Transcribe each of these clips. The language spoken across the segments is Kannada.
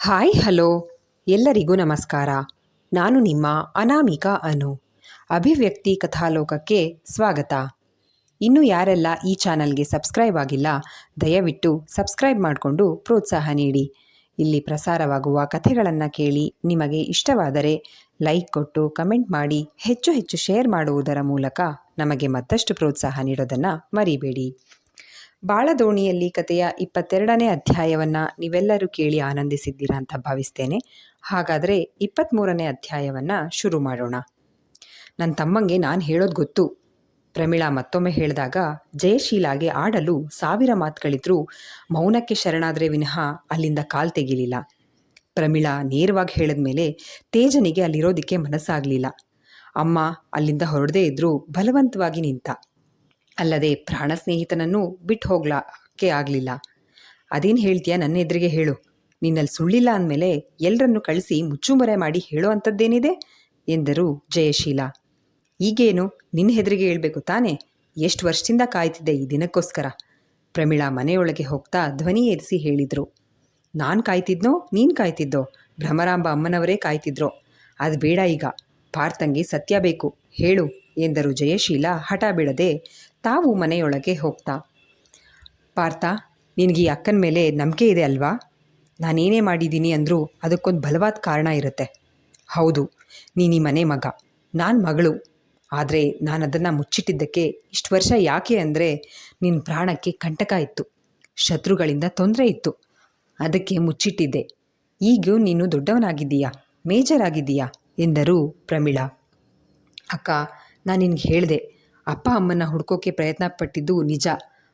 ಹಾಯ್ ಹಲೋ ಎಲ್ಲರಿಗೂ ನಮಸ್ಕಾರ. ನಾನು ನಿಮ್ಮ ಅನಾಮಿಕಾ ಅನು. ಅಭಿವ್ಯಕ್ತಿ ಕಥಾಲೋಕಕ್ಕೆ ಸ್ವಾಗತ. ಇನ್ನೂ ಯಾರೆಲ್ಲ ಈ ಚಾನಲ್ಗೆ ಸಬ್ಸ್ಕ್ರೈಬ್ ಆಗಿಲ್ಲ, ದಯವಿಟ್ಟು ಸಬ್ಸ್ಕ್ರೈಬ್ ಮಾಡಿಕೊಂಡು ಪ್ರೋತ್ಸಾಹ ನೀಡಿ. ಇಲ್ಲಿ ಪ್ರಸಾರವಾಗುವ ಕಥೆಗಳನ್ನು ಕೇಳಿ ನಿಮಗೆ ಇಷ್ಟವಾದರೆ ಲೈಕ್ ಕೊಟ್ಟು ಕಮೆಂಟ್ ಮಾಡಿ ಹೆಚ್ಚು ಹೆಚ್ಚು ಶೇರ್ ಮಾಡುವುದರ ಮೂಲಕ ನಮಗೆ ಮತ್ತಷ್ಟು ಪ್ರೋತ್ಸಾಹ ನೀಡೋದನ್ನು ಮರಿಬೇಡಿ. ಬಾಳದೋಣಿಯಲ್ಲಿ ಕಥೆಯ 22ನೇ ಅಧ್ಯಾಯವನ್ನು ನೀವೆಲ್ಲರೂ ಕೇಳಿ ಆನಂದಿಸಿದ್ದೀರಾ ಅಂತ ಭಾವಿಸ್ತೇನೆ. ಹಾಗಾದರೆ 23ನೇ ಅಧ್ಯಾಯವನ್ನು ಶುರು ಮಾಡೋಣ. ನನ್ನ ತಮ್ಮಂಗೆ ನಾನು ಹೇಳೋದು ಗೊತ್ತು. ಪ್ರಮೀಳಾ ಮತ್ತೊಮ್ಮೆ ಹೇಳಿದಾಗ ಜಯಶೀಲಾಗೆ ಆಡಲು 1000 ಮಾತುಗಳಿದ್ರೂ ಮೌನಕ್ಕೆ ಶರಣಾದರೆ ವಿನಃ ಅಲ್ಲಿಂದ ಕಾಲು ತೆಗಿಲಿಲ್ಲ. ಪ್ರಮೀಳಾ ನೇರವಾಗಿ ಹೇಳಿದ ಮೇಲೆ ತೇಜನಿಗೆ ಅಲ್ಲಿರೋದಕ್ಕೆ ಮನಸ್ಸಾಗಲಿಲ್ಲ. ಅಮ್ಮ ಅಲ್ಲಿಂದ ಹೊರಡದೇ ಇದ್ದರೂ ಬಲವಂತವಾಗಿ ನಿಂತ. ಅಲ್ಲದೆ ಪ್ರಾಣ ಸ್ನೇಹಿತನನ್ನು ಬಿಟ್ಟು ಹೋಗ್ಲಾಕೆ ಆಗಲಿಲ್ಲ. ಅದೇನು ಹೇಳ್ತೀಯ, ನನ್ನ ಎದುರಿಗೆ ಹೇಳು. ನಿನ್ನಲ್ಲಿ ಸುಳ್ಳಿಲ್ಲ ಅಂದಮೇಲೆ ಎಲ್ಲರನ್ನು ಕಳಿಸಿ ಮುಚ್ಚುಮರೆ ಮಾಡಿ ಹೇಳೋ ಅಂಥದ್ದೇನಿದೆ ಎಂದರು ಜಯಶೀಲ. ಈಗೇನು ನಿನ್ನ ಹೆದರಿಗೆ ಹೇಳ್ಬೇಕು ತಾನೇ? ಎಷ್ಟು ವರ್ಷದಿಂದ ಕಾಯ್ತಿದ್ದೆ ಈ ದಿನಕ್ಕೋಸ್ಕರ. ಪ್ರಮೀಳಾ ಮನೆಯೊಳಗೆ ಹೋಗ್ತಾ ಧ್ವನಿ ಏರಿಸಿ ಹೇಳಿದರು. ನಾನು ಕಾಯ್ತಿದ್ನೋ ನೀನು ಕಾಯ್ತಿದ್ದೋ? ಭ್ರಮರಾಂಬ ಅಮ್ಮನವರೇ ಕಾಯ್ತಿದ್ರೋ? ಅದು ಬೇಡ, ಈಗ ಪಾರ್ಥಂಗೆ ಸತ್ಯ ಬೇಕು, ಹೇಳು ಎಂದರು ಜಯಶೀಲ ಹಠ ಬಿಡದೆ ತಾವು ಮನೆಯೊಳಗೆ ಹೋಗ್ತಾ. ಪಾರ್ಥ, ನಿನಗೆ ಈ ಅಕ್ಕನ ಮೇಲೆ ನಂಬಿಕೆ ಇದೆ ಅಲ್ವಾ? ನಾನೇನೇ ಮಾಡಿದ್ದೀನಿ ಅಂದರೂ ಅದಕ್ಕೊಂದು ಬಲವಾದ ಕಾರಣ ಇರುತ್ತೆ. ಹೌದು, ನೀನು ಈ ಮನೆ ಮಗ, ನಾನು ಮಗಳು. ಆದರೆ ನಾನು ಅದನ್ನು ಮುಚ್ಚಿಟ್ಟಿದ್ದಕ್ಕೆ ಇಷ್ಟು ವರ್ಷ ಯಾಕೆ ಅಂದರೆ ನಿನ್ನ ಪ್ರಾಣಕ್ಕೆ ಕಂಟಕ ಇತ್ತು, ಶತ್ರುಗಳಿಂದ ತೊಂದರೆ ಇತ್ತು, ಅದಕ್ಕೆ ಮುಚ್ಚಿಟ್ಟಿದ್ದೆ. ಈಗ ನೀನು ದೊಡ್ಡವನಾಗಿದ್ದೀಯಾ, ಮೇಜರ್ ಆಗಿದ್ದೀಯಾ ಎಂದರು ಪ್ರಮೀಳಾ. ಅಕ್ಕ, ನಾನು ನಿನಗೆ ಹೇಳಿದೆ, ಅಪ್ಪ ಅಮ್ಮನ ಹುಡ್ಕೋಕ್ಕೆ ಪ್ರಯತ್ನ ಪಟ್ಟಿದ್ದು ನಿಜ.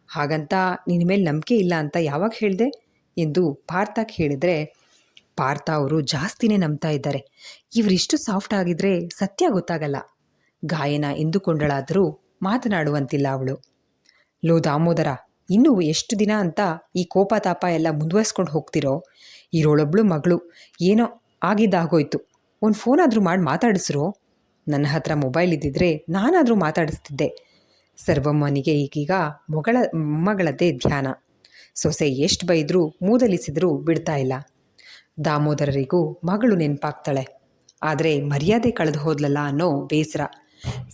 ಹಾಗಂತ ನಿನ್ನ ಮೇಲೆ ನಂಬಿಕೆ ಇಲ್ಲ ಅಂತ ಯಾವಾಗ ಹೇಳಿದೆ ಎಂದು ಪಾರ್ಥಕ್ಕೆ ಹೇಳಿದರೆ, ಪಾರ್ಥ ಅವರು ಜಾಸ್ತಿನೇ ನಂಬ್ತಾ ಇದ್ದಾರೆ. ಇವರಿಷ್ಟು ಸಾಫ್ಟ್ ಆಗಿದ್ರೆ ಸತ್ಯ ಗೊತ್ತಾಗಲ್ಲ. ಗಾಯನ ಎಂದುಕೊಂಡಳಾದರೂ ಮಾತನಾಡುವಂತಿಲ್ಲ ಅವಳು. ಲೋ ದಾಮೋದರ, ಇನ್ನೂ ಎಷ್ಟು ದಿನ ಅಂತ ಈ ಕೋಪ ತಾಪ ಎಲ್ಲ ಮುಂದುವರಿಸ್ಕೊಂಡು ಹೋಗ್ತಿರೋ? ಇರೋಳೊಬ್ಳು ಮಗಳು, ಏನೋ ಆಗಿದ್ದಾಗೋಯ್ತು, ಒಂದು ಫೋನ್ ಆದರೂ ಮಾಡಿ ಮಾತಾಡಿಸ್ರೋ. ನನ್ನ ಹತ್ರ ಮೊಬೈಲ್ ಇದ್ದಿದ್ರೆ ನಾನಾದರೂ ಮಾತಾಡಿಸ್ತಿದ್ದೆ. ಸರ್ವಮ್ಮನಿಗೆ ಈಗೀಗ ಮೊಮ್ಮಗಳದ್ದೇ ಧ್ಯಾನ. ಸೊಸೆ ಎಷ್ಟು ಬೈದರೂ ಮೂದಲಿಸಿದರೂ ಬಿಡ್ತಾ ಇಲ್ಲ. ದಾಮೋದರರಿಗೂ ಮಗಳು ನೆನಪಾಗ್ತಾಳೆ. ಆದರೆ ಮರ್ಯಾದೆ ಕಳೆದು ಹೋದ್ಲಲ್ಲ ಅನ್ನೋ ಬೇಸರ.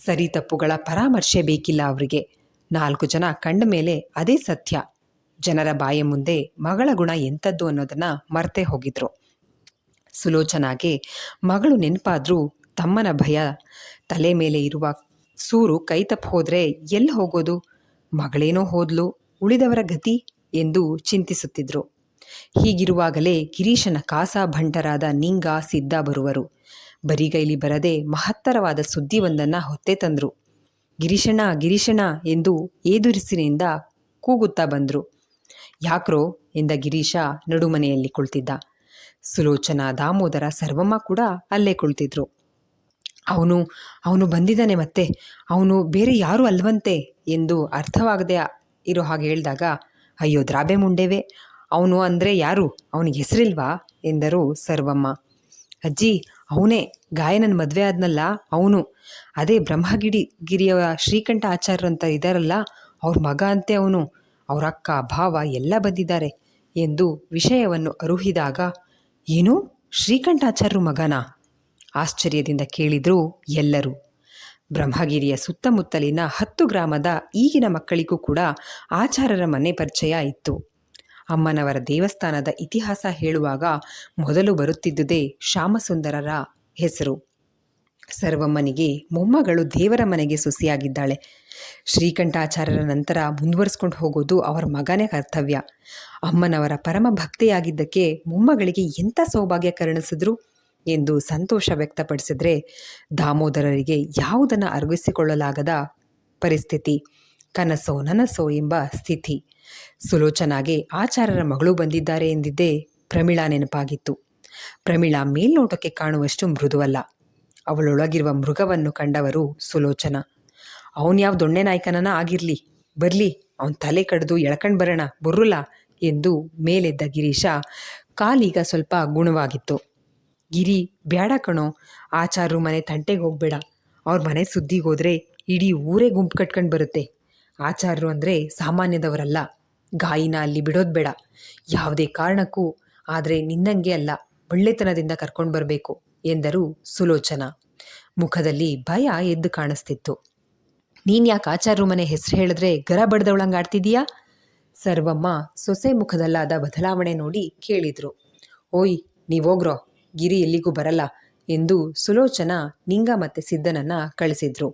ಸರಿ ತಪ್ಪುಗಳ ಪರಾಮರ್ಶೆ ಬೇಕಿಲ್ಲ ಅವರಿಗೆ. 4 ಜನ ಕಂಡ ಮೇಲೆ ಅದೇ ಸತ್ಯ. ಜನರ ಬಾಯ ಮುಂದೆ ಮಗಳ ಗುಣ ಎಂಥದ್ದು ಅನ್ನೋದನ್ನು ಮರ್ತೇ ಹೋಗಿದ್ರು. ಸುಲೋಚನಾಗೆ ಮಗಳು ನೆನಪಾದ್ರೂ ತಮ್ಮನ ಭಯ. ತಲೆ ಮೇಲೆ ಇರುವ ಸೂರು ಕೈ ತಪ್ಪು ಹೋದರೆ ಎಲ್ಲಿ ಹೋಗೋದು? ಮಗಳೇನೋ ಹೋದ್ಲು, ಉಳಿದವರ ಗತಿ ಎಂದು ಚಿಂತಿಸುತ್ತಿದ್ರು. ಹೀಗಿರುವಾಗಲೇ ಗಿರೀಶನ ಕಾಸಾ ಭಂಟರಾದ ನಿಂಗ ಸಿದ್ಧ ಬರುವರು. ಬರಿಗೈಲಿ ಬರದೆ ಮಹತ್ತರವಾದ ಸುದ್ದಿಯೊಂದನ್ನು ಹೊತ್ತೆ ತಂದರು. ಗಿರೀಶಣ್ಣ ಗಿರೀಶಣ್ಣ ಎಂದು ಏದುರಿಸಿನಿಂದ ಕೂಗುತ್ತಾ ಬಂದರು. ಯಾಕ್ರೋ ಎಂದ ಗಿರೀಶ ನಡುಮನೆಯಲ್ಲಿ ಕುಳಿತಿದ್ದ. ಸುಲೋಚನಾ, ದಾಮೋದರ, ಸರ್ವಮ್ಮ ಕೂಡ ಅಲ್ಲೇ ಕುಳಿತಿದ್ರು. ಅವನು ಬಂದಿದ್ದಾನೆ, ಮತ್ತೆ ಅವನು ಬೇರೆ ಯಾರೂ ಅಲ್ವಂತೆ ಎಂದು ಅರ್ಥವಾಗದೆ ಇರೋ ಹಾಗೆ ಹೇಳಿದಾಗ, ಅಯ್ಯೋ ದ್ರಾಬೆ ಮುಂಡೆವೆ, ಅವನು ಅಂದರೆ ಯಾರು? ಅವನಿಗೆ ಹೆಸರಿಲ್ವಾ ಎಂದರು ಸರ್ವಮ್ಮ. ಅಜ್ಜಿ, ಅವನೇ ಗಾಯನನ ಮದುವೆ ಆದ್ನಲ್ಲ ಅವನು. ಅದೇ ಗಿರಿಯ ಶ್ರೀಕಂಠ ಆಚಾರ್ಯರು ಅಂತ ಇದ್ದಾರಲ್ಲ, ಅವ್ರ ಮಗ ಅಂತೆ ಅವನು. ಅವ್ರ ಅಕ್ಕ ಭಾವ ಎಲ್ಲ ಬಂದಿದ್ದಾರೆ ಎಂದು ವಿಷಯವನ್ನು ಅರುಹಿದಾಗ, ಏನು ಶ್ರೀಕಂಠಾಚಾರ್ಯರು ಮಗನಾ? ಆಶ್ಚರ್ಯದಿಂದ ಕೇಳಿದ್ರು ಎಲ್ಲರೂ. ಬ್ರಹ್ಮಗಿರಿಯ ಸುತ್ತಮುತ್ತಲಿನ 10 ಗ್ರಾಮದ ಈಗಿನ ಮಕ್ಕಳಿಗೂ ಕೂಡ ಆಚಾರ್ಯರ ಮನೆ ಪರಿಚಯ ಇತ್ತು. ಅಮ್ಮನವರ ದೇವಸ್ಥಾನದ ಇತಿಹಾಸ ಹೇಳುವಾಗ ಮೊದಲು ಬರುತ್ತಿದ್ದುದೇ ಶ್ಯಾಮಸುಂದರರ ಹೆಸರು. ಸರ್ವಮ್ಮನಿಗೆ ಮೊಮ್ಮಗಳು ದೇವರ ಮನೆಗೆ ಸೊಸೆಯಾಗಿದ್ದಾಳೆ. ಶ್ರೀಕಂಠಾಚಾರ್ಯರ ನಂತರ ಮುಂದುವರಿಸ್ಕೊಂಡು ಹೋಗೋದು ಅವರ ಮಗನೇ ಕರ್ತವ್ಯ. ಅಮ್ಮನವರ ಪರಮ ಭಕ್ತೆಯಾಗಿದ್ದಕ್ಕೆ ಮೊಮ್ಮಗಳಿಗೆ ಎಂಥ ಸೌಭಾಗ್ಯ ಕರುಣಿಸಿದ್ರು ಎಂದು ಸಂತೋಷ ವ್ಯಕ್ತಪಡಿಸಿದ್ರೆ, ದಾಮೋದರರಿಗೆ ಯಾವುದನ್ನು ಅರಗಿಸಿಕೊಳ್ಳಲಾಗದ ಪರಿಸ್ಥಿತಿ, ಕನಸೋ ನನಸೋ ಎಂಬ ಸ್ಥಿತಿ. ಸುಲೋಚನಾಗೆ ಆಚಾರ್ಯರ ಮಗಳು ಬಂದಿದ್ದಾರೆ ಎಂದಿದ್ದೇ ಪ್ರಮೀಳಾ ನೆನಪಾಗಿತ್ತು. ಪ್ರಮೀಳಾ ಮೇಲ್ನೋಟಕ್ಕೆ ಕಾಣುವಷ್ಟು ಮೃದುವಲ್ಲ. ಅವಳೊಳಗಿರುವ ಮೃಗವನ್ನು ಕಂಡವರು ಸುಲೋಚನಾ. ಅವನು ಯಾವ ದೊಣ್ಣೆ ನಾಯಕನನ ಆಗಿರಲಿ, ಬರಲಿ, ಅವನ ತಲೆ ಕಡ್ದು ಎಳ್ಕಂಡು ಬರೋಣ ಬುರ್ರುಲ್ಲ ಎಂದು ಮೇಲೆದ್ದ ಗಿರೀಶ ಕಾಲೀಗ ಸ್ವಲ್ಪ ಗುಣವಾಗಿತ್ತು. ಗಿರಿ, ಬ್ಯಾಡ ಕಣೋ, ಆಚಾರ್ಯರು ಮನೆ ತಂಟೆಗೆ ಹೋಗಬೇಡ. ಅವ್ರ ಮನೆ ಸುದ್ದಿಗೆ ಹೋದರೆ ಇಡೀ ಊರೇ ಗುಂಪು ಕಟ್ಕೊಂಡು ಬರುತ್ತೆ. ಆಚಾರ್ಯರು ಅಂದರೆ ಸಾಮಾನ್ಯದವರಲ್ಲ. ಗಾಯಿನ ಅಲ್ಲಿ ಬಿಡೋದು ಬೇಡ ಯಾವುದೇ ಕಾರಣಕ್ಕೂ. ಆದರೆ ನಿನ್ನಂಗೆ ಅಲ್ಲ, ಒಳ್ಳೆತನದಿಂದ ಕರ್ಕೊಂಡು ಬರಬೇಕು ಎಂದರು ಸುಲೋಚನಾ. ಮುಖದಲ್ಲಿ ಭಯ ಎದ್ದು ಕಾಣಿಸ್ತಿತ್ತು. ನೀನು ಯಾಕೆ ಆಚಾರ್ಯ ಮನೆ ಹೆಸರು ಹೇಳಿದ್ರೆ ಗರ ಬಡ್ದವಳಂಗೆ ಆಡ್ತಿದೀಯಾ? ಸರ್ವಮ್ಮ ಸೊಸೆ ಮುಖದಲ್ಲಾದ ಬದಲಾವಣೆ ನೋಡಿ ಕೇಳಿದ್ರು. ಓಯ್ ನೀವೋಗ್ರೋ, ಗಿರಿ ಎಲ್ಲಿಗೂ ಬರಲ್ಲ ಎಂದು ಸುಲೋಚನಾ ನಿಂಗ ಮತ್ತೆ ಸಿದ್ಧನನ್ನ ಕಳಿಸಿದ್ರು.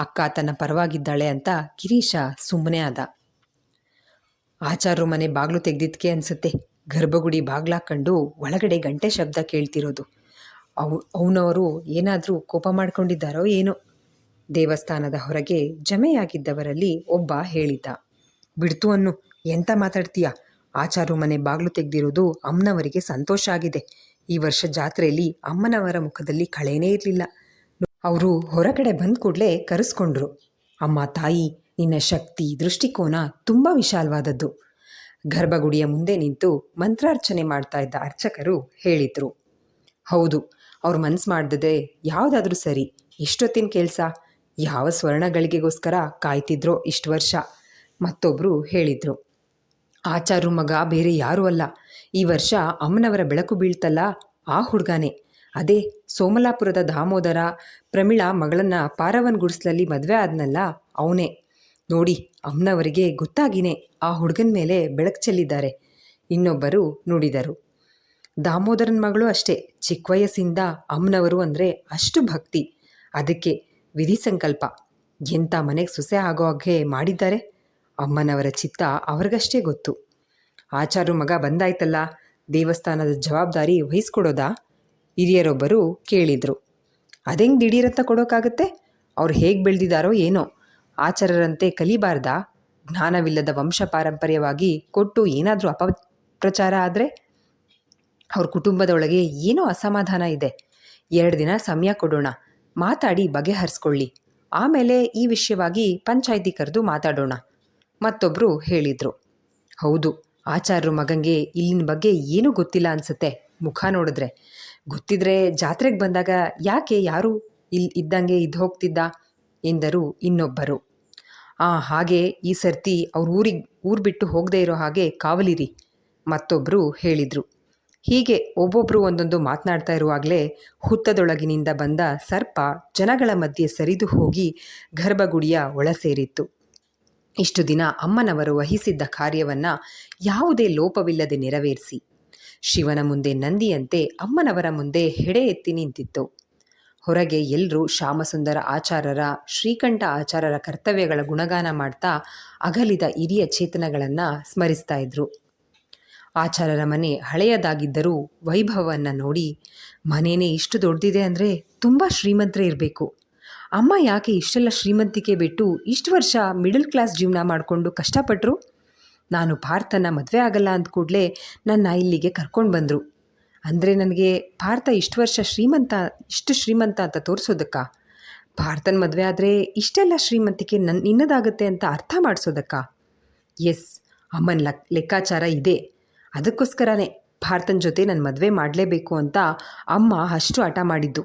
ಅಕ್ಕ ತನ್ನ ಪರವಾಗಿದ್ದಾಳೆ ಅಂತ ಗಿರೀಶ ಸುಮ್ಮನೆ ಆದ. ಆಚಾರ್ಯ ಮನೆ ಬಾಗ್ಲು ತೆಗ್ದಿದ್ಕೆ ಅನ್ಸುತ್ತೆ. ಗರ್ಭಗುಡಿ ಬಾಗ್ಲಾಕಂಡು ಒಳಗಡೆ ಗಂಟೆ ಶಬ್ದ ಕೇಳ್ತಿರೋದು. ಅವನವರು ಏನಾದರೂ ಕೋಪ ಮಾಡ್ಕೊಂಡಿದ್ದಾರೋ ಏನೋ. ದೇವಸ್ಥಾನದ ಹೊರಗೆ ಜಮೆಯಾಗಿದ್ದವರಲ್ಲಿ ಒಬ್ಬ ಹೇಳಿದ್ದ. ಬಿಡ್ತು ಅನ್ನು, ಎಂತ ಮಾತಾಡ್ತೀಯ? ಆಚಾರ್ಯ ಮನೆ ಬಾಗ್ಲು ತೆಗ್ದಿರೋದು ಅಮ್ಮನವರಿಗೆ ಸಂತೋಷ ಆಗಿದೆ. ಈ ವರ್ಷ ಜಾತ್ರೆಯಲ್ಲಿ ಅಮ್ಮನವರ ಮುಖದಲ್ಲಿ ಕಳೆನೇ ಇರಲಿಲ್ಲ. ಅವರು ಹೊರಗಡೆ ಬಂದ ಕೂಡಲೇ ಕರೆಸ್ಕೊಂಡ್ರು. ಅಮ್ಮ ತಾಯಿ, ನಿನ್ನ ಶಕ್ತಿ ದೃಷ್ಟಿಕೋನ ತುಂಬ ವಿಶಾಲವಾದದ್ದು. ಗರ್ಭಗುಡಿಯ ಮುಂದೆ ನಿಂತು ಮಂತ್ರಾರ್ಚನೆ ಮಾಡ್ತಾ ಇದ್ದ ಅರ್ಚಕರು ಹೇಳಿದ್ರು. ಹೌದು, ಅವ್ರು ಮನ್ಸು ಮಾಡ್ದದೆ ಯಾವುದಾದ್ರೂ ಸರಿ. ಇಷ್ಟೊತ್ತಿನ ಕೆಲಸ, ಯಾವ ಸ್ವರ್ಣಗಳಿಗೆಗೋಸ್ಕರ ಕಾಯ್ತಿದ್ರೋ ಇಷ್ಟು ವರ್ಷ. ಮತ್ತೊಬ್ಬರು ಹೇಳಿದರು. ಆಚಾರ್ಯ ಮಗ ಬೇರೆ ಯಾರೂ ಅಲ್ಲ. ಈ ವರ್ಷ ಅಮ್ಮನವರ ಬೆಳಕು ಬೀಳ್ತಲ್ಲ, ಆ ಹುಡುಗಾನೆ. ಅದೇ ಸೋಮಲಾಪುರದ ದಾಮೋದರ ಪ್ರಮಿಳಾ ಮಗಳನ್ನ ಪಾರವನ್ ಗುಡಿಸ್ಲಲ್ಲಿ ಮದುವೆ ಆದ್ನಲ್ಲ, ಅವನೇ ನೋಡಿ. ಅಮ್ಮನವರಿಗೆ ಗೊತ್ತಾಗಿನೇ ಆ ಹುಡುಗನ ಮೇಲೆ ಬೆಳಕು ಚೆಲ್ಲಿದ್ದಾರೆ. ಇನ್ನೊಬ್ಬರು ನುಡಿದರು. ದಾಮೋದರನ ಮಗಳು ಅಷ್ಟೇ, ಚಿಕ್ಕ ವಯಸ್ಸಿಂದ ಅಮ್ಮನವರು ಅಂದರೆ ಅಷ್ಟು ಭಕ್ತಿ. ಅದಕ್ಕೆ ವಿಧಿ ಸಂಕಲ್ಪ ಎಂಥ ಮನೆಗೆ ಸೊಸೆ ಆಗೋ ಹಾಗೆ ಮಾಡಿದ್ದಾರೆ. ಅಮ್ಮನವರ ಚಿತ್ತ ಅವ್ರಿಗಷ್ಟೇ ಗೊತ್ತು. ಆಚಾರ್ಯ ಮಗ ಬಂದಾಯ್ತಲ್ಲ, ದೇವಸ್ಥಾನದ ಜವಾಬ್ದಾರಿ ವಹಿಸ್ಕೊಡೋದಾ? ಹಿರಿಯರೊಬ್ಬರು ಕೇಳಿದರು. ಅದೆಂಗೆ ದಿಢೀರಂತ ಕೊಡೋಕ್ಕಾಗತ್ತೆ? ಅವ್ರು ಹೇಗೆ ಬೆಳೆದಿದ್ದಾರೋ ಏನೋ. ಆಚಾರ್ಯರಂತೆ ಕಲಿಬಾರ್ದಾ? ಜ್ಞಾನವಿಲ್ಲದ ವಂಶ ಪಾರಂಪರ್ಯವಾಗಿ ಕೊಟ್ಟು ಏನಾದರೂ ಅಪಪ್ರಚಾರ ಆದರೆ? ಅವ್ರ ಕುಟುಂಬದೊಳಗೆ ಏನೋ ಅಸಮಾಧಾನ ಇದೆ. 2 ದಿನ ಸಮಯ ಕೊಡೋಣ, ಮಾತಾಡಿ ಬಗೆಹರಿಸ್ಕೊಳ್ಳಿ. ಆಮೇಲೆ ಈ ವಿಷಯವಾಗಿ ಪಂಚಾಯಿತಿ ಕರೆದು ಮಾತಾಡೋಣ. ಮತ್ತೊಬ್ಬರು ಹೇಳಿದರು. ಹೌದು, ಆಚಾರ್ಯ ಮಗಂಗೆ ಇಲ್ಲಿನ ಬಗ್ಗೆ ಏನೂ ಗೊತ್ತಿಲ್ಲ ಅನಿಸುತ್ತೆ. ಮುಖ ನೋಡಿದ್ರೆ ಗೊತ್ತಿದ್ರೆ ಜಾತ್ರೆಗೆ ಬಂದಾಗ ಯಾಕೆ ಯಾರೂ ಇದ್ದಂಗೆ ಇದ್ದು ಹೋಗ್ತಿದ್ದ ಎಂದರು ಇನ್ನೊಬ್ಬರು. ಹಾಗೆ ಈ ಸರ್ತಿ ಅವ್ರ ಊರು ಬಿಟ್ಟು ಹೋಗದೇ ಇರೋ ಹಾಗೆ ಕಾವಲಿರಿ, ಮತ್ತೊಬ್ಬರು ಹೇಳಿದರು. ಹೀಗೆ ಒಬ್ಬೊಬ್ಬರು ಒಂದೊಂದು ಮಾತನಾಡ್ತಾ ಇರುವಾಗಲೇ ಹುತ್ತದೊಳಗಿನಿಂದ ಬಂದ ಸರ್ಪ ಜನಗಳ ಮಧ್ಯೆ ಸರಿದು ಹೋಗಿ ಗರ್ಭಗುಡಿಯ ಒಳ ಸೇರಿತ್ತು. ಇಷ್ಟು ದಿನ ಅಮ್ಮನವರು ವಹಿಸಿದ್ದ ಕಾರ್ಯವನ್ನು ಯಾವುದೇ ಲೋಪವಿಲ್ಲದೆ ನೆರವೇರಿಸಿ ಶಿವನ ಮುಂದೆ ನಂದಿಯಂತೆ ಅಮ್ಮನವರ ಮುಂದೆ ಹೆಡೆ ಎತ್ತಿ ನಿಂತಿತ್ತು. ಹೊರಗೆ ಎಲ್ಲರೂ ಶ್ಯಾಮಸುಂದರ ಆಚಾರ್ಯರ, ಶ್ರೀಕಂಠ ಆಚಾರ್ಯರ ಕರ್ತವ್ಯಗಳ ಗುಣಗಾನ ಮಾಡ್ತಾ ಅಗಲಿದ ಹಿರಿಯ ಚೇತನಗಳನ್ನು ಸ್ಮರಿಸ್ತಾ ಇದ್ರು. ಆಚಾರ್ಯರ ಮನೆ ಹಳೆಯದಾಗಿದ್ದರೂ ವೈಭವವನ್ನು ನೋಡಿ, ಮನೇನೇ ಇಷ್ಟು ದೊಡ್ಡದಿದೆ ಅಂದರೆ ತುಂಬ ಶ್ರೀಮಂತರೇ ಇರಬೇಕು. ಅಮ್ಮ ಯಾಕೆ ಇಷ್ಟೆಲ್ಲ ಶ್ರೀಮಂತಿಕೆ ಬಿಟ್ಟು ಇಷ್ಟು ವರ್ಷ ಮಿಡಲ್ ಕ್ಲಾಸ್ ಜೀವನ ಮಾಡಿಕೊಂಡು ಕಷ್ಟಪಟ್ಟರು? ನಾನು ಪಾರ್ಥನ ಮದುವೆ ಆಗಲ್ಲ ಅಂದ ಕೂಡಲೇ ನನ್ನ ಇಲ್ಲಿಗೆ ಕರ್ಕೊಂಡು ಬಂದರು. ಅಂದರೆ ನನಗೆ ಪಾರ್ಥ ಇಷ್ಟು ವರ್ಷ ಇಷ್ಟು ಶ್ರೀಮಂತ ಅಂತ ತೋರಿಸೋದಕ್ಕ? ಪಾರ್ಥನ ಮದುವೆ ಆದರೆ ಇಷ್ಟೆಲ್ಲ ಶ್ರೀಮಂತಿಕೆ ನಿನ್ನದಾಗುತ್ತೆ ಅಂತ ಅರ್ಥ ಮಾಡಿಸೋದಕ್ಕ? ಎಸ್, ಅಮ್ಮನ ಲೆಕ್ಕಾಚಾರ ಇದೆ. ಅದಕ್ಕೋಸ್ಕರನೇ ಪಾರ್ಥನ ಜೊತೆ ನನ್ನ ಮದುವೆ ಮಾಡಲೇಬೇಕು ಅಂತ ಅಮ್ಮ ಅಷ್ಟು ಹಠ ಮಾಡಿದ್ದು.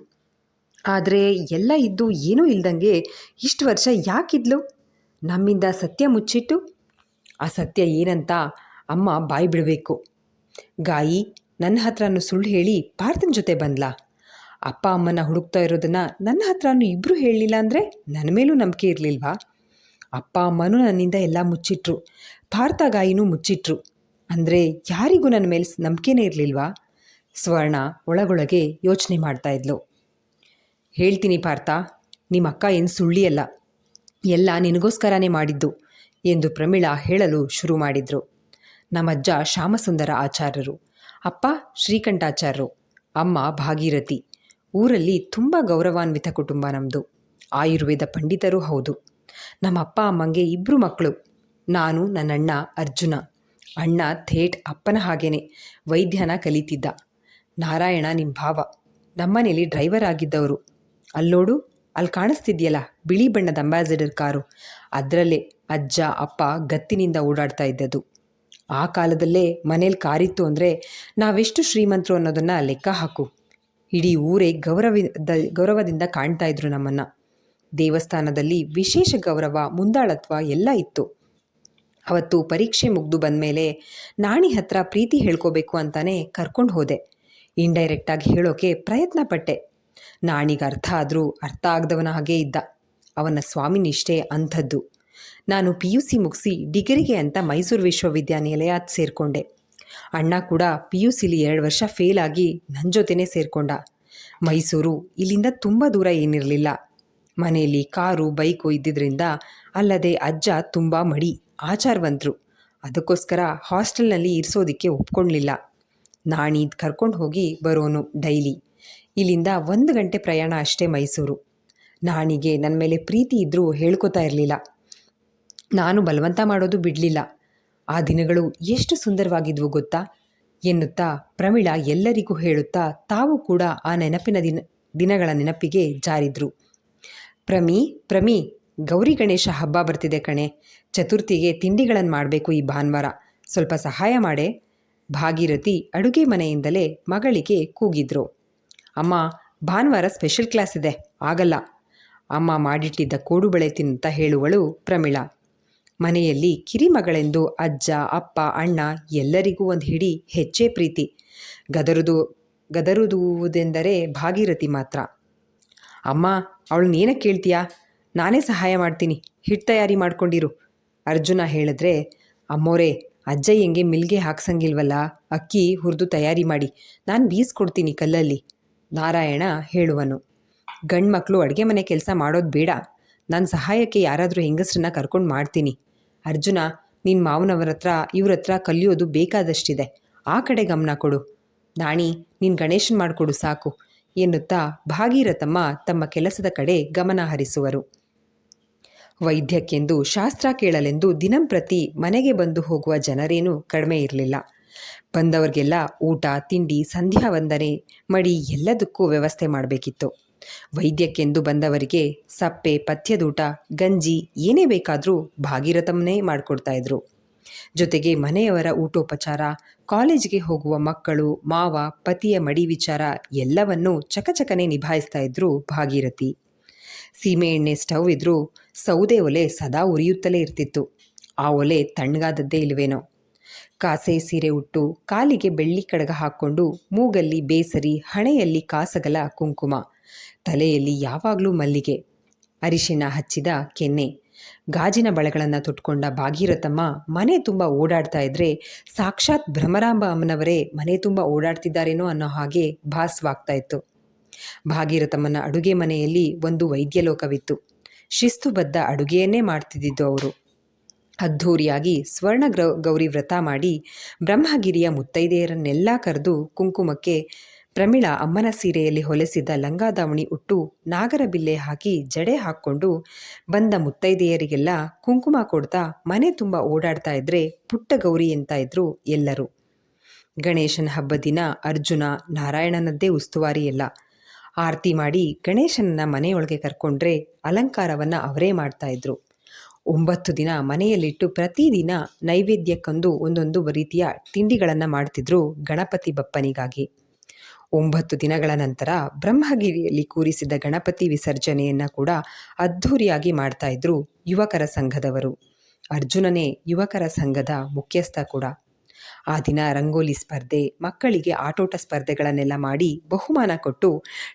ಆದರೆ ಎಲ್ಲ ಇದ್ದು ಏನೂ ಇಲ್ದಂಗೆ ಇಷ್ಟು ವರ್ಷ ಯಾಕಿದ್ಲು? ನಮ್ಮಿಂದ ಸತ್ಯ ಮುಚ್ಚಿಟ್ಟು? ಆ ಸತ್ಯ ಏನಂತ ಅಮ್ಮ ಬಾಯಿ ಬಿಡಬೇಕು. ಗಾಯಿ ನನ್ನ ಹತ್ರನೂ ಸುಳ್ಳು ಹೇಳಿ ಪಾರ್ಥನ ಜೊತೆ ಬಂದ್ಲಾ? ಅಪ್ಪ ಅಮ್ಮನ ಹುಡುಕ್ತಾ ಇರೋದನ್ನು ನನ್ನ ಹತ್ರನೂ ಇಬ್ಬರು ಹೇಳಲಿಲ್ಲ ಅಂದರೆ ನನ್ನ ಮೇಲೂ ನಂಬಿಕೆ ಇರಲಿಲ್ವಾ? ಅಪ್ಪ ಅಮ್ಮನೂ ನನ್ನಿಂದ ಎಲ್ಲ ಮುಚ್ಚಿಟ್ರು, ಪಾರ್ಥ ಗಾಯಿನೂ ಮುಚ್ಚಿಟ್ರು. ಅಂದರೆ ಯಾರಿಗೂ ನನ್ನ ಮೇಲೆ ನಂಬಿಕೆನೇ ಇರಲಿಲ್ವಾ? ಸ್ವರ್ಣ ಒಳಗೊಳಗೆ ಯೋಚನೆ ಮಾಡ್ತಾ ಇದ್ಲು. ಹೇಳ್ತೀನಿ ಪಾರ್ಥ, ನಿಮ್ಮ ಅಕ್ಕ ಏನು ಸುಳ್ಳಿಯಲ್ಲ, ಎಲ್ಲ ನಿನಗೋಸ್ಕರನೇ ಮಾಡಿದ್ದು ಎಂದು ಪ್ರಮಿಳಾ ಹೇಳಲು ಶುರು ಮಾಡಿದರು. ನಮ್ಮಜ್ಜ ಶ್ಯಾಮಸುಂದರ ಆಚಾರ್ಯರು, ಅಪ್ಪ ಶ್ರೀಕಂಠಾಚಾರ್ಯರು, ಅಮ್ಮ ಭಾಗೀರಥಿ. ಊರಲ್ಲಿ ತುಂಬ ಗೌರವಾನ್ವಿತ ಕುಟುಂಬ ನಮ್ಮದು. ಆಯುರ್ವೇದ ಪಂಡಿತರೂ ಹೌದು. ನಮ್ಮ ಅಪ್ಪ ಅಮ್ಮಂಗೆ 2 ಮಕ್ಕಳು, ನಾನು ನನ್ನಣ್ಣ ಅರ್ಜುನ. ಅಣ್ಣ ಥೇಟ್ ಅಪ್ಪನ ಹಾಗೇನೆ ವೈದ್ಯನ ಕಲಿತಿದ್ದ. ನಾರಾಯಣ ನಿಮ್ಮ ಭಾವ ನಮ್ಮನೇಲಿ ಡ್ರೈವರ್ ಆಗಿದ್ದವರು. ಅಲ್ಲೋಡು, ಅಲ್ಲಿ ಕಾಣಿಸ್ತಿದ್ಯಲ್ಲ ಬಿಳಿ ಬಣ್ಣದ ಅಂಬಾಸಿಡರ್ ಕಾರು, ಅದರಲ್ಲೇ ಅಜ್ಜ ಅಪ್ಪ ಗತ್ತಿನಿಂದ ಓಡಾಡ್ತಾ ಇದ್ದದ್ದು. ಆ ಕಾಲದಲ್ಲೇ ಮನೇಲಿ ಕಾರಿತ್ತು ಅಂದರೆ ನಾವೆಷ್ಟು ಶ್ರೀಮಂತರು ಅನ್ನೋದನ್ನು ಲೆಕ್ಕ ಹಾಕು. ಇಡೀ ಊರೇ ಗೌರವದಿಂದ ಕಾಣ್ತಾ ಇದ್ರು ನಮ್ಮನ್ನು. ದೇವಸ್ಥಾನದಲ್ಲಿ ವಿಶೇಷ ಗೌರವ, ಮುಂದಾಳತ್ವ ಎಲ್ಲ ಇತ್ತು. ಅವತ್ತು ಪರೀಕ್ಷೆ ಮುಗಿದು ಬಂದಮೇಲೆ ನಾಣಿ ಹತ್ರ ಪ್ರೀತಿ ಹೇಳ್ಕೋಬೇಕು ಅಂತಾನೆ ಕರ್ಕೊಂಡು ಹೋದೆ. ಇಂಡೈರೆಕ್ಟಾಗಿ ಹೇಳೋಕೆ ಪ್ರಯತ್ನ ಪಟ್ಟೆ. ನಾಣಿಗೆ ಅರ್ಥ ಆದರೂ ಅರ್ಥ ಆಗದವನ ಹಾಗೇ ಇದ್ದ. ಅವನ ಸ್ವಾಮಿ ನಿಷ್ಠೆ ಅಂಥದ್ದು. ನಾನು PUC ಮುಗಿಸಿ ಡಿಗ್ರಿಗೆ ಅಂತ ಮೈಸೂರು ವಿಶ್ವವಿದ್ಯಾನಿಲಯ ಸೇರಿಕೊಂಡೆ. ಅಣ್ಣ ಕೂಡ PUCಲಿ 2 ವರ್ಷ ಫೇಲ್ ಆಗಿ ನನ್ನ ಜೊತೆನೇ ಸೇರಿಕೊಂಡ. ಮೈಸೂರು ಇಲ್ಲಿಂದ ತುಂಬ ದೂರ ಏನಿರಲಿಲ್ಲ. ಮನೆಯಲ್ಲಿ ಕಾರು ಬೈಕು ಇದ್ದಿದ್ದರಿಂದ, ಅಲ್ಲದೆ ಅಜ್ಜ ತುಂಬ ಮಡಿ ಆಚಾರವಂತರು. ಅದಕ್ಕೋಸ್ಕರ ಹಾಸ್ಟೆಲ್ನಲ್ಲಿ ಇರಿಸೋದಕ್ಕೆ ಒಪ್ಕೊಳ್ಳಲಿಲ್ಲ. ನಾಣಿದ್ ಕರ್ಕೊಂಡು ಹೋಗಿ ಬರೋನು ಡೈಲಿ. ಇಲ್ಲಿಂದ 1 ಗಂಟೆ ಪ್ರಯಾಣ ಅಷ್ಟೇ ಮೈಸೂರು. ನಾಣಿಗೆ ನನ್ನ ಮೇಲೆ ಪ್ರೀತಿ ಇದ್ದರೂ ಹೇಳ್ಕೊತಾ ಇರಲಿಲ್ಲ. ನಾನು ಬಲವಂತ ಮಾಡೋದು ಬಿಡಲಿಲ್ಲ. ಆ ದಿನಗಳು ಎಷ್ಟು ಸುಂದರವಾಗಿದ್ವು ಗೊತ್ತಾ ಎನ್ನುತ್ತಾ ಪ್ರಮೀಳಾ ಎಲ್ಲರಿಗೂ ಹೇಳುತ್ತಾ ತಾವು ಕೂಡ ಆ ನೆನಪಿನ ದಿನಗಳ ನೆನಪಿಗೆ ಜಾರಿದ್ರು. ಪ್ರಮೀ ಗೌರಿ ಗಣೇಶ ಹಬ್ಬ ಬರ್ತಿದೆ ಕಣೆ. ಚತುರ್ಥಿಗೆ ತಿಂಡಿಗಳನ್ನು ಮಾಡಬೇಕು ಈ ಭಾನುವಾರ. ಸ್ವಲ್ಪ ಸಹಾಯ ಮಾಡೆ. ಭಾಗೀರಥಿ ಅಡುಗೆ ಮನೆಯಿಂದಲೇ ಮಗಳಿಗೆ ಕೂಗಿದ್ರು. ಅಮ್ಮ, ಭಾನುವಾರ ಸ್ಪೆಷಲ್ ಕ್ಲಾಸ್ ಇದೆ, ಆಗಲ್ಲ. ಅಮ್ಮ ಮಾಡಿಟ್ಟಿದ್ದ ಕೋಡುಬಳೆ ತಿನ್ನುತ್ತಾ ಹೇಳುವಳು ಪ್ರಮೀಳಾ. ಮನೆಯಲ್ಲಿ ಕಿರಿಮಗಳೆಂದು ಅಜ್ಜ, ಅಪ್ಪ, ಅಣ್ಣ ಎಲ್ಲರಿಗೂ ಒಂದು ಹಿಡಿ ಹೆಚ್ಚೇ ಪ್ರೀತಿ. ಗದರುವುದೆಂದರೆ ಭಾಗೀರಥಿ ಮಾತ್ರ. ಅಮ್ಮ, ಅವಳನ್ನೇನ ಕೇಳ್ತೀಯಾ? ನಾನೇ ಸಹಾಯ ಮಾಡ್ತೀನಿ, ಹಿಟ್ಟು ತಯಾರಿ ಮಾಡ್ಕೊಂಡಿರು. ಅರ್ಜುನ ಹೇಳಿದ್ರೆ, ಅಮ್ಮೋರೇ, ಅಜ್ಜಯ್ಯಂಗೆ ಮಿಲ್ಗೆ ಹಾಕ್ಸಂಗಿಲ್ವಲ್ಲ, ಅಕ್ಕಿ ಹುರಿದು ತಯಾರಿ ಮಾಡಿ, ನಾನು ಬೀಸ್ಕೊಡ್ತೀನಿ ಕಲ್ಲಲ್ಲಿ. ನಾರಾಯಣ ಹೇಳುವನು. ಗಂಡ್ಮಕ್ಳು ಅಡುಗೆ ಮನೆ ಕೆಲಸ ಮಾಡೋದು ಬೇಡ, ನನ್ನ ಸಹಾಯಕ್ಕೆ ಯಾರಾದರೂ ಹೆಂಗಸ್ರನ್ನ ಕರ್ಕೊಂಡು ಮಾಡ್ತೀನಿ. ಅರ್ಜುನ, ನಿನ್ನ ಮಾವನವ್ರ ಹತ್ರ ಇವ್ರ ಹತ್ರ ಕಲಿಯೋದು ಬೇಕಾದಷ್ಟಿದೆ, ಆ ಕಡೆ ಗಮನ ಕೊಡು. ನಾಣಿ, ನೀನು ಗಣೇಶನ್ ಮಾಡಿಕೊಡು ಸಾಕು ಎನ್ನುತ್ತಾ ಭಾಗೀರಥಮ್ಮ ತಮ್ಮ ಕೆಲಸದ ಕಡೆ ಗಮನ ಹರಿಸುವರು. ವೈದ್ಯಕ್ಕೆಂದು ಶಾಸ್ತ್ರ ಕೇಳಲೆಂದು ದಿನಂಪ್ರತಿ ಮನೆಗೆ ಬಂದು ಹೋಗುವ ಜನರೇನೂ ಕಡಿಮೆ ಇರಲಿಲ್ಲ. ಬಂದವ್ರಿಗೆಲ್ಲ ಊಟ, ತಿಂಡಿ, ಸಂಧ್ಯಾ ವಂದನೆ, ಮಡಿ ಎಲ್ಲದಕ್ಕೂ ವ್ಯವಸ್ಥೆ ಮಾಡಬೇಕಿತ್ತು. ವೈದ್ಯಕ್ಕೆಂದು ಬಂದವರಿಗೆ ಸಪ್ಪೆ, ಪಥ್ಯದೂಟ, ಗಂಜಿ ಏನೇ ಬೇಕಾದರೂ ಭಾಗೀರಥಮ್ಮನೇ ಮಾಡಿಕೊಡ್ತಾಯಿದ್ರು. ಜೊತೆಗೆ ಮನೆಯವರ ಊಟೋಪಚಾರ, ಕಾಲೇಜಿಗೆ ಹೋಗುವ ಮಕ್ಕಳು, ಮಾವ, ಪತಿಯ ಮಡಿ ವಿಚಾರ ಎಲ್ಲವನ್ನೂ ಚಕಚಕನೆ ನಿಭಾಯಿಸ್ತಾ ಇದ್ರು ಭಾಗೀರಥಿ. ಸೀಮೆ ಎಣ್ಣೆ ಸ್ಟವ್ ಇದ್ರೂ ಸೌದೆ ಒಲೆ ಸದಾ ಉರಿಯುತ್ತಲೇ ಇರ್ತಿತ್ತು. ಆ ಒಲೆ ತಣ್ಣಗಾದದ್ದೇ ಇಲ್ವೇನೋ. ಕಾಸೆ ಸೀರೆ ಉಟ್ಟು, ಕಾಲಿಗೆ ಬೆಳ್ಳಿ ಕಡಗ ಹಾಕ್ಕೊಂಡು, ಮೂಗಲ್ಲಿ ಬೇಸರಿ, ಹಣೆಯಲ್ಲಿ ಕಾಸಗಲ ಕುಂಕುಮ, ತಲೆಯಲ್ಲಿ ಯಾವಾಗಲೂ ಮಲ್ಲಿಗೆ, ಅರಿಶಿಣ ಹಚ್ಚಿದ ಕೆನ್ನೆ, ಗಾಜಿನ ಬಳೆಗಳನ್ನು ತೊಟ್ಕೊಂಡ ಭಾಗೀರಥಮ್ಮ ಮನೆ ತುಂಬ ಓಡಾಡ್ತಾ ಇದ್ರೆ ಸಾಕ್ಷಾತ್ ಭ್ರಮರಾಂಬ ಅಮ್ಮನವರೇ ಮನೆ ತುಂಬ ಓಡಾಡ್ತಿದ್ದಾರೇನೋ ಅನ್ನೋ ಹಾಗೆ ಭಾಸವಾಗ್ತಾ ಇತ್ತು. ಭಾಗೀರಥಮ್ಮನ ಅಡುಗೆ ಮನೆಯಲ್ಲಿ ಒಂದು ವೈದ್ಯಲೋಕವಿತ್ತು. ಶಿಸ್ತುಬದ್ಧ ಅಡುಗೆಯನ್ನೇ ಮಾಡ್ತಿದ್ದಿದ್ದು ಅವರು. ಅದ್ಧೂರಿಯಾಗಿ ಸ್ವರ್ಣ ಗೌರಿ ವ್ರತ ಮಾಡಿ ಬ್ರಹ್ಮಗಿರಿಯ ಮುತ್ತೈದೆಯರನ್ನೆಲ್ಲ ಕರೆದು ಕುಂಕುಮಕ್ಕೆ ಪ್ರಮೀಳಾ ಅಮ್ಮನ ಸೀರೆಯಲ್ಲಿ ಹೊಲೆಸಿದ ಲಂಗಾದಾವಣಿ ಉಟ್ಟು ನಾಗರಬಿಲ್ಲೆ ಹಾಕಿ ಜಡೆ ಹಾಕ್ಕೊಂಡು ಬಂದ ಮುತ್ತೈದೆಯರಿಗೆಲ್ಲ ಕುಂಕುಮ ಕೊಡ್ತಾ ಮನೆ ತುಂಬ ಓಡಾಡ್ತಾ ಇದ್ರೆ ಪುಟ್ಟ ಗೌರಿ ಅಂತ ಇದ್ರು ಎಲ್ಲರೂ. ಗಣೇಶನ ಹಬ್ಬದ ದಿನ ಅರ್ಜುನ, ನಾರಾಯಣನದ್ದೇ ಉಸ್ತುವಾರಿ ಎಲ್ಲ. ಆರತಿ ಮಾಡಿ ಗಣೇಶನನ್ನ ಮನೆಯೊಳಗೆ ಕರ್ಕೊಂಡ್ರೆ ಅಲಂಕಾರವನ್ನು ಅವರೇ ಮಾಡ್ತಾಯಿದ್ರು. 9 ದಿನ ಮನೆಯಲ್ಲಿಟ್ಟು ಪ್ರತಿದಿನ ನೈವೇದ್ಯಕ್ಕೊಂದು ಒಂದೊಂದು ರೀತಿಯ ತಿಂಡಿಗಳನ್ನು ಮಾಡ್ತಿದ್ರು ಗಣಪತಿ ಬಪ್ಪನಿಗಾಗಿ. 9 ದಿನಗಳ ನಂತರ ಬ್ರಹ್ಮಗಿರಿಯಲ್ಲಿ ಕೂರಿಸಿದ ಗಣಪತಿ ವಿಸರ್ಜನೆಯನ್ನು ಕೂಡ ಅದ್ಧೂರಿಯಾಗಿ ಮಾಡ್ತಾಯಿದ್ರು ಯುವಕರ ಸಂಘದವರು. ಅರ್ಜುನನೇ ಯುವಕರ ಸಂಘದ ಮುಖ್ಯಸ್ಥ ಕೂಡ. ಆ ದಿನ ರಂಗೋಲಿ ಸ್ಪರ್ಧೆ, ಮಕ್ಕಳಿಗೆ ಆಟೋಟ ಸ್ಪರ್ಧೆಗಳನ್ನೆಲ್ಲ ಮಾಡಿ ಬಹುಮಾನ ಕೊಟ್ಟು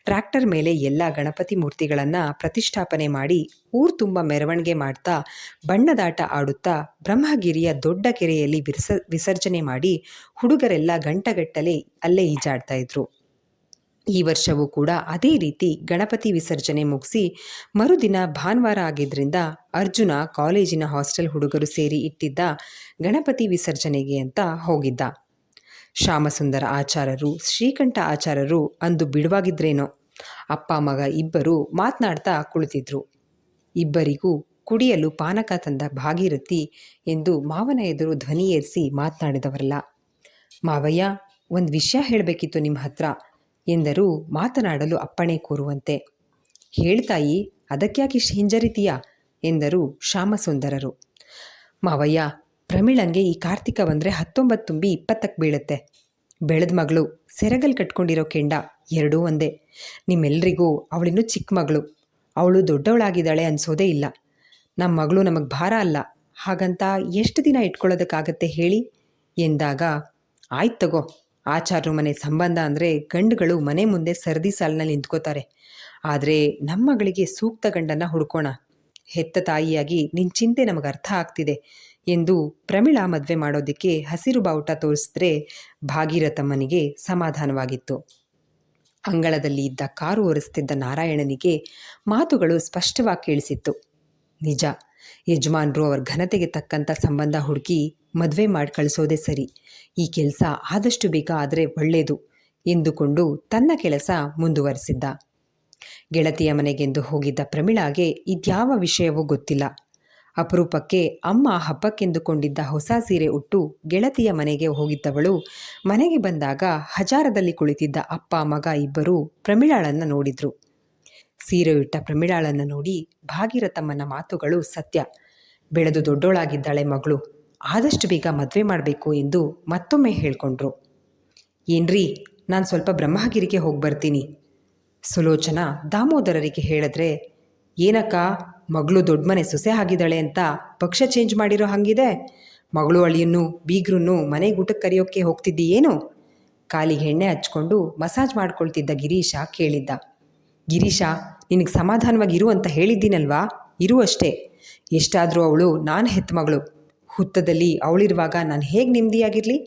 ಟ್ರ್ಯಾಕ್ಟರ್ ಮೇಲೆ ಎಲ್ಲ ಗಣಪತಿ ಮೂರ್ತಿಗಳನ್ನು ಪ್ರತಿಷ್ಠಾಪನೆ ಮಾಡಿ ಊರು ತುಂಬ ಮೆರವಣಿಗೆ ಮಾಡ್ತಾ ಬಣ್ಣದಾಟ ಆಡುತ್ತಾ ಬ್ರಹ್ಮಗಿರಿಯ ದೊಡ್ಡ ಕೆರೆಯಲ್ಲಿ ವಿಸರ್ಜನೆ ಮಾಡಿ ಹುಡುಗರೆಲ್ಲ ಗಂಟಗಟ್ಟಲೆ ಅಲ್ಲೇ ಈಜಾಡ್ತಾ ಇದ್ರು. ಈ ವರ್ಷವೂ ಕೂಡ ಅದೇ ರೀತಿ ಗಣಪತಿ ವಿಸರ್ಜನೆ ಮುಗಿಸಿ ಮರುದಿನ ಭಾನುವಾರ ಆಗಿದ್ದರಿಂದ ಅರ್ಜುನ ಕಾಲೇಜಿನ ಹಾಸ್ಟೆಲ್ ಹುಡುಗರು ಸೇರಿ ಇಟ್ಟಿದ್ದ ಗಣಪತಿ ವಿಸರ್ಜನೆಗೆ ಅಂತ ಹೋಗಿದ್ದ. ಶ್ಯಾಮಸುಂದರ ಆಚಾರ್ಯರು, ಶ್ರೀಕಂಠ ಆಚಾರ್ಯರು ಅಂದು ಬಿಡುವಾಗಿದ್ರೇನೋ ಅಪ್ಪ ಮಗ ಇಬ್ಬರು ಮಾತನಾಡ್ತಾ ಕುಳಿತಿದ್ರು. ಇಬ್ಬರಿಗೂ ಕುಡಿಯಲು ಪಾನಕ ತಂದ ಭಾಗೀರಥಿ ಎಂದು ಮಾವನ ಎದುರು ಧ್ವನಿ ಏರಿಸಿ ಮಾತನಾಡಿದವರಲ್ಲ. ಮಾವಯ್ಯ, ಒಂದು ವಿಷಯ ಹೇಳಬೇಕಿತ್ತು ನಿಮ್ಮ ಹತ್ರ ಎಂದರು ಮಾತನಾಡಲು ಅಪ್ಪಣೆ ಕೋರುವಂತೆ. ಹೇಳ್ತಾಯಿ, ಅದಕ್ಯಾಕೆ ಇಷ್ಟು ಹಿಂಜರಿತೀಯಾ ಎಂದರು ಶ್ಯಾಮಸುಂದರರು. ಮಾವಯ್ಯ, ಪ್ರಮೀಳಂಗೆ ಈ ಕಾರ್ತಿಕ ಬಂದರೆ 19 ತುಂಬಿ 20ಕ್ಕೆ ಬೀಳುತ್ತೆ. ಬೆಳೆದ ಮಗಳು, ಸೆರಗಲ್ ಕಟ್ಕೊಂಡಿರೋ ಕೆಂಡ ಎರಡೂ ಒಂದೇ. ನಿಮ್ಮೆಲ್ರಿಗೂ ಅವಳಿನ್ನೂ ಚಿಕ್ಕ ಮಗಳು. ಅವಳು ದೊಡ್ಡವಳಾಗಿದ್ದಾಳೆ ಅನಿಸೋದೇ ಇಲ್ಲ. ನಮ್ಮ ಮಗಳು ನಮಗೆ ಭಾರ ಅಲ್ಲ, ಹಾಗಂತ ಎಷ್ಟು ದಿನ ಇಟ್ಕೊಳ್ಳೋದಕ್ಕಾಗತ್ತೆ ಹೇಳಿ ಎಂದಾಗ, ಆಯ್ತು ತಗೋ, ಆಚಾರ್ಯ ಮನೆ ಸಂಬಂಧ ಅಂದರೆ ಗಂಡುಗಳು ಮನೆ ಮುಂದೆ ಸರದಿ ಸಾಲಿನಲ್ಲಿ ನಿಂತ್ಕೋತಾರೆ. ಆದರೆ ನಮ್ಮ ಮಗಳಿಗೆ ಸೂಕ್ತ ಗಂಡನ್ನು ಹುಡ್ಕೋಣ. ಹೆತ್ತ ತಾಯಿಯಾಗಿ ನಿನ್ನ ಚಿಂತೆ ನಮಗೆ ಅರ್ಥ ಆಗ್ತಿದೆ ಎಂದು ಪ್ರಮೀಳಾ ಮದುವೆ ಮಾಡೋದಕ್ಕೆ ಹಸಿರು ಬಾವುಟ ತೋರಿಸಿದ್ರೆ ಭಾಗೀರಥಮ್ಮನಿಗೆ ಸಮಾಧಾನವಾಗಿತ್ತು. ಅಂಗಳದಲ್ಲಿ ಇದ್ದ ಕಾರು ಒರೆಸ್ತಿದ್ದ ನಾರಾಯಣನಿಗೆ ಮಾತುಗಳು ಸ್ಪಷ್ಟವಾಗಿ ಕೇಳಿಸಿತ್ತು. ನಿಜ, ಯಜಮಾನ್ರು ಅವ್ರ ಘನತೆಗೆ ತಕ್ಕಂಥ ಸಂಬಂಧ ಹುಡುಕಿ ಮದುವೆ ಮಾಡಿ ಕಳಿಸೋದೇ ಸರಿ. ಈ ಕೆಲಸ ಆದಷ್ಟು ಬೇಗ ಆದರೆ ಒಳ್ಳೆಯದು ಎಂದುಕೊಂಡು ತನ್ನ ಕೆಲಸ ಮುಂದುವರೆಸಿದ್ದ. ಗೆಳತಿಯ ಮನೆಗೆಂದು ಹೋಗಿದ್ದ ಪ್ರಮೀಳಾಗೆ ಇದ್ಯಾವ ವಿಷಯವೂ ಗೊತ್ತಿಲ್ಲ. ಅಪರೂಪಕ್ಕೆ ಅಮ್ಮ ಹಬ್ಬಕ್ಕೆಂದುಕೊಂಡಿದ್ದ ಹೊಸ ಸೀರೆ ಉಟ್ಟು ಗೆಳತಿಯ ಮನೆಗೆ ಹೋಗಿದ್ದವಳು ಮನೆಗೆ ಬಂದಾಗ ಹಜಾರದಲ್ಲಿ ಕುಳಿತಿದ್ದ ಅಪ್ಪ ಮಗ ಇಬ್ಬರೂ ಪ್ರಮೀಳಾಳನ್ನು ನೋಡಿದ್ರು. ಸೀರೆ ಇಟ್ಟ ಪ್ರಮೀಳಾಳನ್ನು ನೋಡಿ ಭಾಗೀರಥಮ್ಮನ ಮಾತುಗಳು ಸತ್ಯ. ಬೆಳೆದು ದೊಡ್ಡೋಳಾಗಿದ್ದಾಳೆ ಮಗಳು, ಆದಷ್ಟು ಬೇಗ ಮದುವೆ ಮಾಡಬೇಕು ಎಂದು ಮತ್ತೊಮ್ಮೆ ಹೇಳ್ಕೊಂಡ್ರು. ಏನ್ರೀ, ನಾನು ಸ್ವಲ್ಪ ಬ್ರಹ್ಮಗಿರಿಗೆ ಹೋಗಿ ಬರ್ತೀನಿ. ಸುಲೋಚನಾ ದಾಮೋದರರಿಗೆ ಹೇಳಿದ್ರೆ, ಏನಕ್ಕ ಮಗಳು ದೊಡ್ಡ ಮನೆ ಸೊಸೆ ಆಗಿದ್ದಾಳೆ ಅಂತ ಪಕ್ಷ ಚೇಂಜ್ ಮಾಡಿರೋ ಹಾಗಿದೆ. ಮಗಳು ಅಳಿಯನ್ನು ಬೀಗ್ರನ್ನು ಮನೆಗೆ ಊಟಕ್ಕೆ ಕರೆಯೋಕ್ಕೆ ಹೋಗ್ತಿದ್ದೀಯೇನು? ಕಾಲಿಗೆ ಎಣ್ಣೆ ಹಚ್ಕೊಂಡು ಮಸಾಜ್ ಮಾಡ್ಕೊಳ್ತಿದ್ದ ಗಿರೀಶ ಕೇಳಿದ್ದ. ಗಿರೀಶ, ನಿನಗೆ ಸಮಾಧಾನವಾಗಿ ಇರು ಅಂತ ಹೇಳಿದ್ದೀನಲ್ವಾ? ಇರು ಅಷ್ಟೇ. ಎಷ್ಟಾದರೂ ಅವಳು ನಾನು ಹೆತ್ತ ಮಗಳು. ಹುತ್ತದಲ್ಲಿ ಅವಳಿರುವಾಗ ನಾನು ಹೇಗೆ ನೆಮ್ಮದಿಯಾಗಿರಲಿ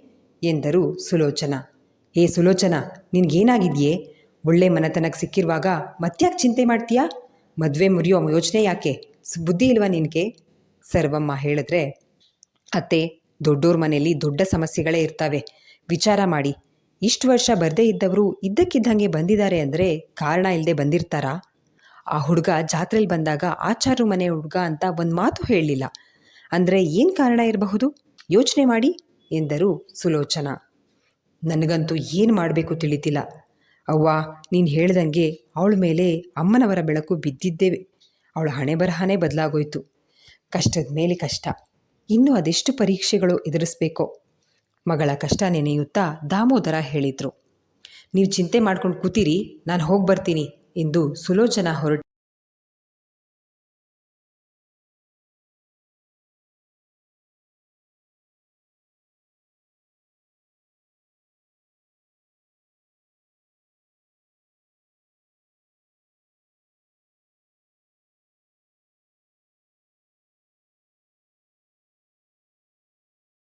ಎಂದರು ಸುಲೋಚನಾ. ಏ ಸುಲೋಚನಾ, ನಿನಗೇನಾಗಿದೆಯೇ? ಒಳ್ಳೆ ಮನೆತನಕ್ಕೆ ಸಿಕ್ಕಿರುವಾಗ ಮತ್ತ್ಯಾಕೆ ಚಿಂತೆ ಮಾಡ್ತೀಯಾ? ಮದುವೆ ಮುರಿಯೋ ಯೋಚನೆ ಯಾಕೆ? ಬುದ್ಧಿ ಇಲ್ವಾ ನಿನಗೆ? ಸರ್ವಮ್ಮ ಹೇಳಿದ್ರೆ, ಅತ್ತೆ, ದೊಡ್ಡೋರ ಮನೆಯಲ್ಲಿ ದೊಡ್ಡ ಸಮಸ್ಯೆಗಳೇ ಇರ್ತವೆ. ವಿಚಾರ ಮಾಡಿ. ಇಷ್ಟು ವರ್ಷ ಬರದೇ ಇದ್ದವರು ಇದ್ದಕ್ಕಿದ್ದಂಗೆ ಬಂದಿದ್ದಾರೆ ಅಂದರೆ ಕಾರಣ ಇಲ್ಲದೆ ಬಂದಿರ್ತಾರಾ? ಆ ಹುಡುಗ ಜಾತ್ರೆಯಲ್ಲಿ ಬಂದಾಗ ಆಚಾರ್ಯ ಮನೆ ಹುಡುಗ ಅಂತ ಒಂದು ಮಾತು ಹೇಳಲಿಲ್ಲ ಅಂದರೆ ಏನು ಕಾರಣ ಇರಬಹುದು? ಯೋಚನೆ ಮಾಡಿ ಎಂದರು ಸುಲೋಚನಾ. ನನಗಂತೂ ಏನು ಮಾಡಬೇಕು ತಿಳಿತಿಲ್ಲ. ಅವ್ವ, ನೀನು ಹೇಳ್ದಂಗೆ ಅವಳ ಮೇಲೆ ಅಮ್ಮನವರ ಬೆಳಕು ಬಿದ್ದಿದ್ದೇವೆ. ಅವಳ ಹಣೆ ಬರಹನೇ ಬದಲಾಗೋಯ್ತು. ಕಷ್ಟದ ಮೇಲೆ ಕಷ್ಟ. ಇನ್ನೂ ಅದೆಷ್ಟು ಪರೀಕ್ಷೆಗಳು ಎದುರಿಸ್ಬೇಕೋ. ಮಗಳ ಕಷ್ಟ ನೆನೆಯುತ್ತಾ ದಾಮೋದರ ಹೇಳಿದರು. ನೀವು ಚಿಂತೆ ಮಾಡ್ಕೊಂಡು ಕೂತೀರಿ, ನಾನು ಹೋಗಿ ಬರ್ತೀನಿ ಎಂದು ಸುಲೋಚನಾ ಹೊರಟು